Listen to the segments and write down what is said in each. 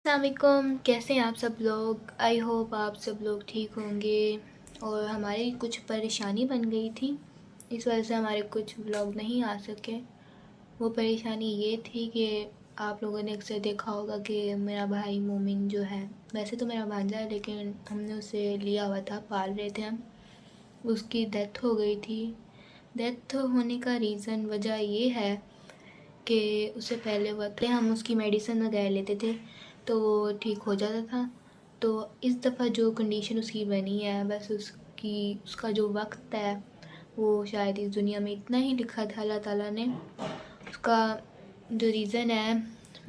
अस्सलामुअलैकुम, कैसे हैं आप सब लोग। आई होप आप सब लोग ठीक होंगे। और हमारी कुछ परेशानी बन गई थी, इस वजह से हमारे कुछ व्लॉग नहीं आ सके। वो परेशानी ये थी कि आप लोगों ने अक्सर देखा होगा कि मेरा भाई मोमिन जो है, वैसे तो मेरा भांजा है लेकिन हमने उसे लिया हुआ था, पाल रहे थे हम। उसकी डेथ हो गई थी। डेथ होने का रीज़न वजह ये है कि उससे पहले वक्त हम उसकी मेडिसिन वगैरह लेते थे तो वो ठीक हो जाता था। तो इस दफ़ा जो कंडीशन उसकी बनी है, बस उसका जो वक्त है वो शायद इस दुनिया में इतना ही लिखा था अल्लाह ताला ने। उसका जो रीज़न है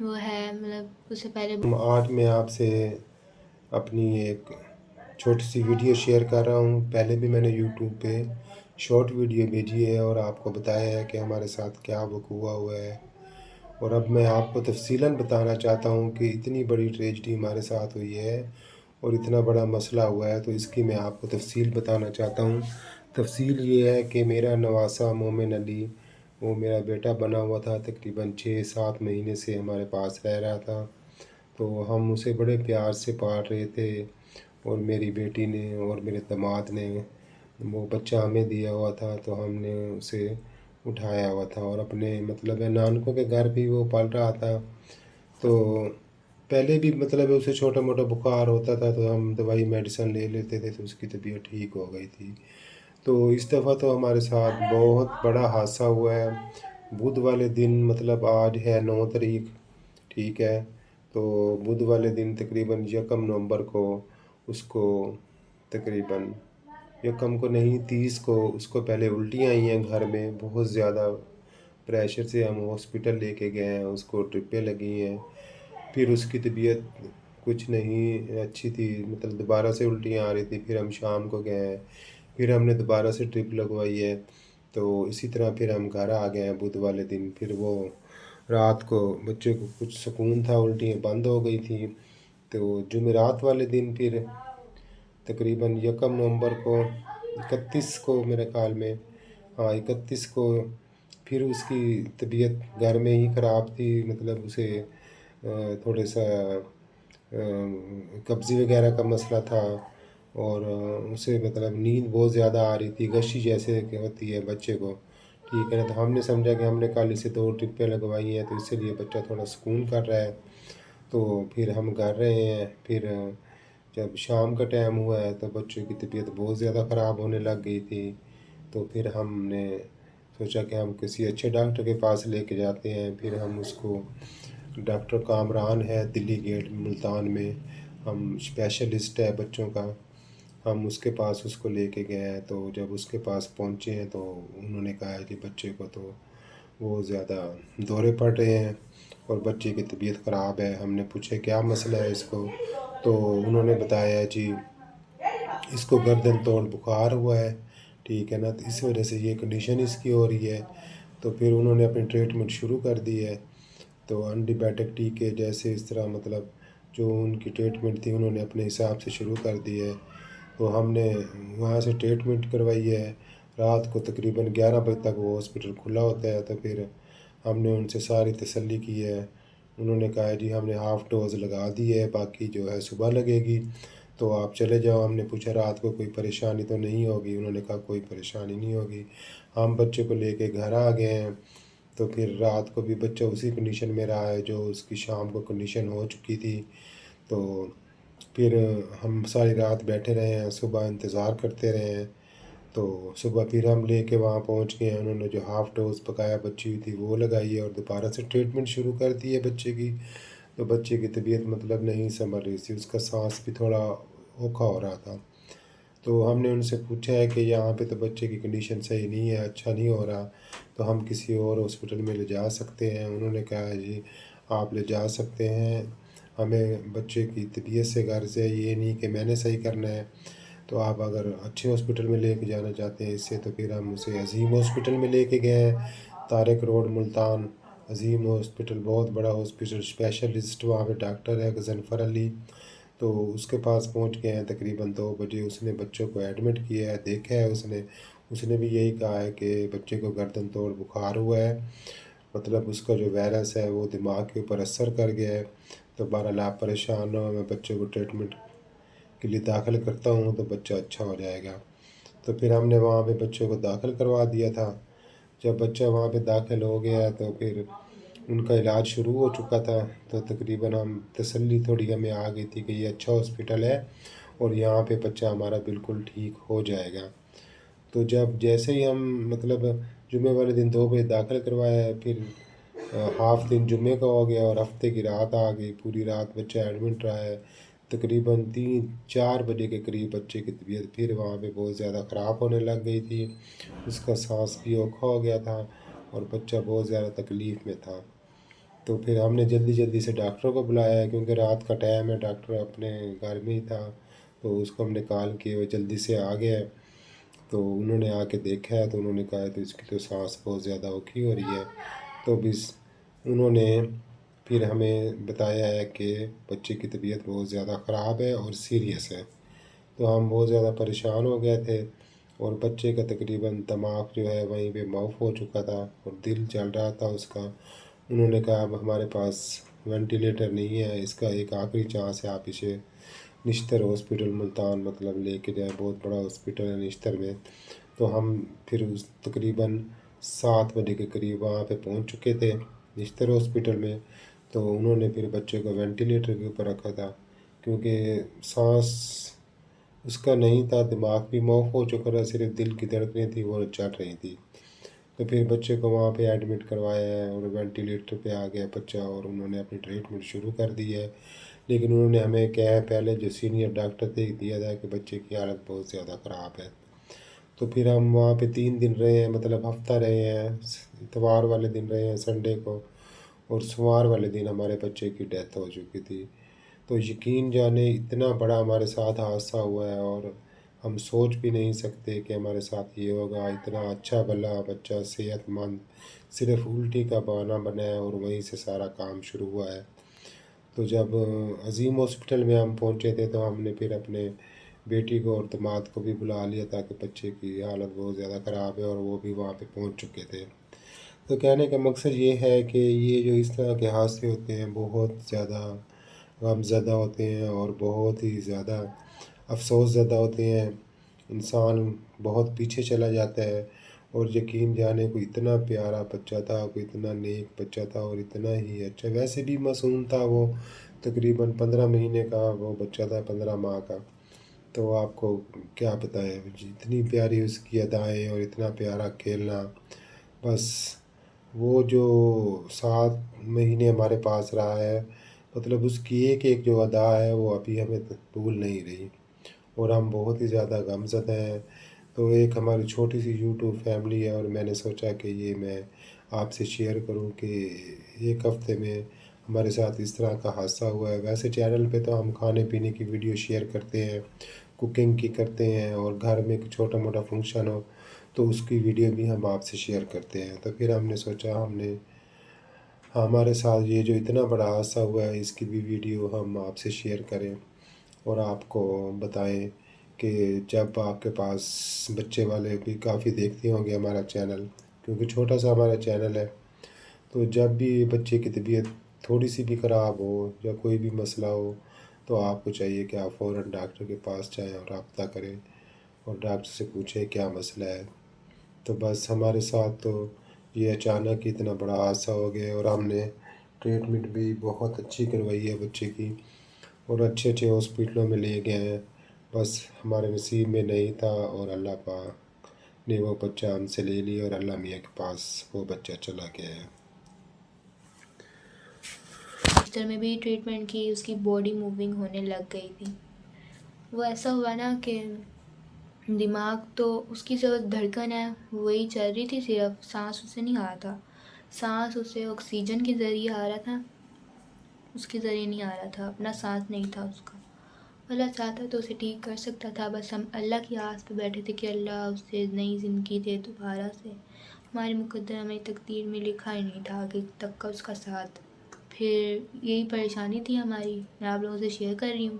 वो है, मतलब उससे पहले आज मैं आपसे अपनी एक छोटी सी वीडियो शेयर कर रहा हूँ। पहले भी मैंने यूट्यूब पे शॉर्ट वीडियो भेजी है और आपको बताया है कि हमारे साथ क्या वक़ूआ हुआ है। और अब मैं आपको तफ़सीलन बताना चाहता हूँ कि इतनी बड़ी ट्रेजेडी हमारे साथ हुई है और इतना बड़ा मसला हुआ है, तो इसकी मैं आपको तफ़सील बताना चाहता हूँ। तफ़सील ये है कि मेरा नवासा मोमिन अली, वो मेरा बेटा बना हुआ था, तकरीबन 6-7 महीने से हमारे पास रह रहा था। तो हम उसे बड़े प्यार से पाल रहे थे और मेरी बेटी ने और मेरे दामाद ने वो बच्चा हमें दिया हुआ था, तो हमने उसे उठाया हुआ था और अपने मतलब है नानकों के घर भी वो पल रहा था। तो पहले भी मतलब है उसे छोटा मोटा बुखार होता था तो हम दवाई मेडिसिन ले लेते थे, तो उसकी तबीयत ठीक हो गई थी। तो इस दफ़ा तो हमारे साथ बहुत बड़ा हादसा हुआ है। बुध वाले दिन, मतलब आज है 9 तारीख, ठीक है। तो बुध वाले दिन तकरीबन यकम नवंबर को उसको, तकरीबन यकम को नहीं 30 को उसको पहले उल्टियाँ आई हैं घर में बहुत ज़्यादा प्रेशर से। हम हॉस्पिटल लेके गए हैं, उसको ड्रिपें लगी हैं। फिर उसकी तबीयत कुछ नहीं अच्छी थी, मतलब दोबारा से उल्टियाँ आ रही थी। फिर हम शाम को गए हैं, फिर हमने दोबारा से ड्रिप लगवाई है। तो इसी तरह फिर हम घर आ गए हैं बुध वाले दिन। फिर वो रात को बच्चे को कुछ सुकून था, उल्टियाँ बंद हो गई थी। तो जुमेरात वाले दिन फिर तकरीबन यकम नवंबर को, 31 को मेरे ख़्याल में, हाँ 31 को फिर उसकी तबीयत घर में ही ख़राब थी। मतलब उसे थोड़े सा कब्ज़ी वगैरह का मसला था और उसे मतलब नींद बहुत ज़्यादा आ रही थी, गशी जैसे कि होती है बच्चे को, ठीक है ना। तो हमने समझा कि हमने कल इसे 2 टिप्पे लगवाई हैं तो इसीलिए बच्चा थोड़ा सुकून कर रहा है। तो फिर हम कर रहे हैं। फिर जब शाम का टाइम हुआ है तो बच्चों की तबीयत बहुत ज़्यादा ख़राब होने लग गई थी। तो फिर हमने सोचा कि हम किसी अच्छे डॉक्टर के पास लेके जाते हैं। फिर हम उसको, डॉक्टर कामरान है दिल्ली गेट मुल्तान में, हम स्पेशलिस्ट है बच्चों का, हम उसके पास उसको लेके गए हैं। तो जब उसके पास पहुँचे हैं तो उन्होंने कहा है कि बच्चे को तो वो ज़्यादा दौरे पड़ रहे हैं और बच्चे की तबीयत ख़राब है। हमने पूछा क्या मसला है इसको, तो उन्होंने बताया जी इसको गर्दन तोड़ बुखार हुआ है, ठीक है ना। तो इस वजह से ये कंडीशन इसकी हो रही है। तो फिर उन्होंने अपनी ट्रीटमेंट शुरू कर दी है। तो एंटीबायोटिक टीके जैसे इस तरह, मतलब जो उनकी ट्रीटमेंट थी उन्होंने अपने हिसाब से शुरू कर दी है। तो हमने वहाँ से ट्रीटमेंट करवाई है। रात को तकरीबन 11 बजे तक वो हॉस्पिटल खुला होता है। तो फिर हमने उनसे सारी तसल्ली की है। उन्होंने कहा है जी हमने हाफ़ डोज़ लगा दी है, बाकी जो है सुबह लगेगी, तो आप चले जाओ। हमने पूछा रात को कोई परेशानी तो नहीं होगी, उन्होंने कहा कोई परेशानी नहीं होगी। हम बच्चे को लेके घर आ गए हैं। तो फिर रात को भी बच्चा उसी कंडीशन में रहा है जो उसकी शाम को कंडीशन हो चुकी थी। तो फिर हम सारी रात बैठे रहे हैं, सुबह इंतज़ार करते रहे हैं। तो सुबह फिर हम लेके वहाँ पहुँच गए हैं। उन्होंने जो हाफ़ डोज़ बकाया बची हुई थी वो लगाई है और दोबारा से ट्रीटमेंट शुरू कर दी है बच्चे की। तो बच्चे की तबीयत मतलब नहीं संभल रही थी, उसका साँस भी थोड़ा औखा हो रहा था। तो हमने उनसे पूछा है कि यहाँ पे तो बच्चे की कंडीशन सही नहीं है, अच्छा नहीं हो रहा, तो हम किसी और हॉस्पिटल में ले जा सकते हैं। उन्होंने कहा है जी आप ले जा सकते हैं, हमें बच्चे की तबीयत से गर्ज़ है, ये नहीं कि मैंने सही करना है। तो आप अगर अच्छे हॉस्पिटल में लेके जाना चाहते हैं इससे, तो फिर हम उसे अज़ीम हॉस्पिटल में लेके गए हैं, तारिक रोड मुल्तान। अज़ीम हॉस्पिटल बहुत बड़ा हॉस्पिटल, स्पेशलिस्ट वहाँ पे डॉक्टर है गज़नफ़र अली। तो उसके पास पहुंच गए हैं तकरीबन 2 बजे। उसने बच्चों को एडमिट किया है, देखा है उसने। उसने भी यही कहा है कि बच्चे को गर्दन तोड़ बुखार हुआ है, मतलब उसका जो वायरस है वो दिमाग के ऊपर असर कर गया है। تو بہرحال آپ پریشان نہ ہو، میں بچے کو ٹریٹمنٹ کے لیے داخل کرتا ہوں تو بچہ اچھا ہو جائے گا۔ تو پھر ہم نے وہاں پہ بچوں کو داخل کروا دیا تھا۔ جب بچہ وہاں پہ داخل ہو گیا تو پھر ان کا علاج شروع ہو چکا تھا، تو تقریباً ہم تسلی تھوڑی ہمیں آ گئی تھی کہ یہ اچھا ہاسپٹل ہے اور یہاں پہ بچہ ہمارا بالکل ٹھیک ہو جائے گا۔ تو جب جیسے ہی ہم مطلب جمعے والے دن 2 بجے داخل کروایا، پھر ہاف دن جمعے کا ہو گیا اور ہفتے کی رات آ گئی، پوری رات بچہ ایڈمٹ رہا ہے۔ تقریباً 3-4 بجے کے قریب بچے کی طبیعت پھر وہاں پہ بہت زیادہ خراب ہونے لگ گئی تھی، اس کا سانس بھی اوکھا ہو گیا تھا اور بچہ بہت زیادہ تکلیف میں تھا۔ تو پھر ہم نے جلدی جلدی سے ڈاکٹر کو بلایا ہے، کیونکہ رات کا ٹائم ہے، ڈاکٹر اپنے گھر میں ہی تھا، تو اس کو ہم نے کال کیے، وہ جلدی سے آ گیا ہے۔ تو انہوں نے آ کے دیکھا ہے تو انہوں نے کہا تو اس کی تو سانس بہت زیادہ اوکھی ہو رہی ہے۔ تو بس انہوں نے پھر ہمیں بتایا ہے کہ بچے کی طبیعت بہت زیادہ خراب ہے اور سیریس ہے۔ تو ہم بہت زیادہ پریشان ہو گئے تھے اور بچے کا تقریباً دماغ جو ہے وہیں پہ معاف ہو چکا تھا اور دل چل رہا تھا اس کا۔ انہوں نے کہا اب ہمارے پاس وینٹیلیٹر نہیں ہے، اس کا ایک آخری چانس ہے، آپ اسے نشتر ہاسپٹل ملتان مطلب لے کے جائیں، بہت بڑا ہاسپٹل ہے نشتر میں۔ تو ہم پھر اس تقریباً 7 بجے کے قریب وہاں پہ پہنچ چکے تھے نشتر ہاسپٹل میں۔ تو انہوں نے پھر بچے کو وینٹیلیٹر کے اوپر رکھا تھا، کیونکہ سانس اس کا نہیں تھا، دماغ بھی معاف ہو چکا تھا، صرف دل کی دھڑکنیں تھیں وہ چل رہی تھی۔ تو پھر بچے کو وہاں پہ ایڈمٹ کروایا ہے اور وینٹیلیٹر پہ آ گیا بچہ اور انہوں نے اپنی ٹریٹمنٹ شروع کر دی ہے۔ لیکن انہوں نے ہمیں کیا ہے، پہلے جو سینئر ڈاکٹر تھے دیا تھا کہ بچے کی حالت بہت زیادہ خراب ہے۔ تو پھر ہم وہاں پہ 3 دن رہے ہیں، مطلب ہفتہ رہے ہیں، اتوار والے دن رہے ہیں سنڈے کو، اور سوموار والے دن ہمارے بچے کی ڈیتھ ہو چکی تھی۔ تو یقین جانے اتنا بڑا ہمارے ساتھ حادثہ ہوا ہے اور ہم سوچ بھی نہیں سکتے کہ ہمارے ساتھ یہ ہوگا۔ اتنا اچھا بھلا بچہ صحت مند، صرف الٹی کا بہانہ بنا ہے اور وہیں سے سارا کام شروع ہوا ہے۔ تو جب عظیم ہاسپٹل میں ہم پہنچے تھے تو ہم نے پھر اپنے بیٹی کو اور داماد کو بھی بلا لیا تھا کہ بچے کی حالت بہت زیادہ خراب ہے اور وہ بھی وہاں پہ پہنچ چکے تھے۔ تو کہنے کا مقصد یہ ہے کہ یہ جو اس طرح کے حادثے ہوتے ہیں بہت زیادہ غم زدہ ہوتے ہیں اور بہت ہی زیادہ افسوس زدہ ہوتے ہیں، انسان بہت پیچھے چلا جاتا ہے۔ اور یقین جانے کو اتنا پیارا بچہ تھا، کوئی اتنا نیک بچہ تھا اور اتنا ہی اچھا، ویسے بھی معصوم تھا وہ، تقریباً 15 مہینے کا وہ بچہ تھا، 15 ماہ کا۔ تو آپ کو کیا بتائیں، اتنی پیاری اس کی ادائیں اور اتنا پیارا کھیلنا، بس وہ جو 7 مہینے ہمارے پاس رہا ہے، مطلب اس کی ایک ایک جو ادا ہے وہ ابھی ہمیں بھول نہیں رہی اور ہم بہت ہی زیادہ غمزدہ ہیں۔ تو ایک ہماری چھوٹی سی یوٹیوب فیملی ہے اور میں نے سوچا کہ یہ میں آپ سے شیئر کروں کہ ایک ہفتے میں ہمارے ساتھ اس طرح کا حادثہ ہوا ہے۔ ویسے چینل پہ تو ہم کھانے پینے کی ویڈیو شیئر کرتے ہیں، کوکنگ کی کرتے ہیں، اور گھر میں کوئی چھوٹا موٹا فنکشن ہو تو اس کی ویڈیو بھی ہم آپ سے شیئر کرتے ہیں۔ تو پھر ہم نے سوچا ہمارے ساتھ یہ جو اتنا بڑا حادثہ ہوا ہے اس کی بھی ویڈیو ہم آپ سے شیئر کریں اور آپ کو بتائیں کہ جب آپ کے پاس بچے والے بھی کافی دیکھتے ہوں گے ہمارا چینل، کیونکہ چھوٹا سا ہمارا چینل ہے، تو جب بھی بچے کی طبیعت تھوڑی سی بھی خراب ہو یا کوئی بھی مسئلہ ہو تو آپ کو چاہیے کہ آپ فوراً ڈاکٹر کے پاس جائیں اور رابطہ کریں اور ڈاکٹر سے پوچھیں کیا مسئلہ ہے۔ تو بس ہمارے ساتھ تو یہ اچانک اتنا بڑا حادثہ ہو گیا اور ہم نے ٹریٹمنٹ بھی بہت اچھی کروائی ہے بچے کی اور اچھے اچھے ہاسپٹلوں میں لے گئے ہیں، بس ہمارے نصیب میں نہیں تھا اور اللہ پاک نے وہ بچہ ہم سے لے لیا اور اللہ میاں کے پاس وہ بچہ چلا گیا ہے۔ بستر میں بھی ٹریٹمنٹ کی، اس کی باڈی موونگ ہونے لگ گئی تھی۔ وہ ایسا ہوا نا کہ دماغ تو اس کی جو دھڑکن ہے وہی چل رہی تھی، صرف سانس اسے نہیں آ رہا تھا، سانس اسے آکسیجن کے ذریعے آ رہا تھا، اس کے ذریعے نہیں آ رہا تھا، اپنا سانس نہیں تھا اس کا۔ اللہ چاہتا تو اسے ٹھیک کر سکتا تھا، بس ہم اللہ کی آس پہ بیٹھے تھے کہ اللہ اسے نئی زندگی دے دوبارہ سے۔ ہمارے مقدر ہماری تقدیر میں لکھا ہی نہیں تھا آگے تک کا اس کا ساتھ۔ پھر یہی پریشانی تھی ہماری، میں آپ لوگوں سے شیئر کر رہی ہوں۔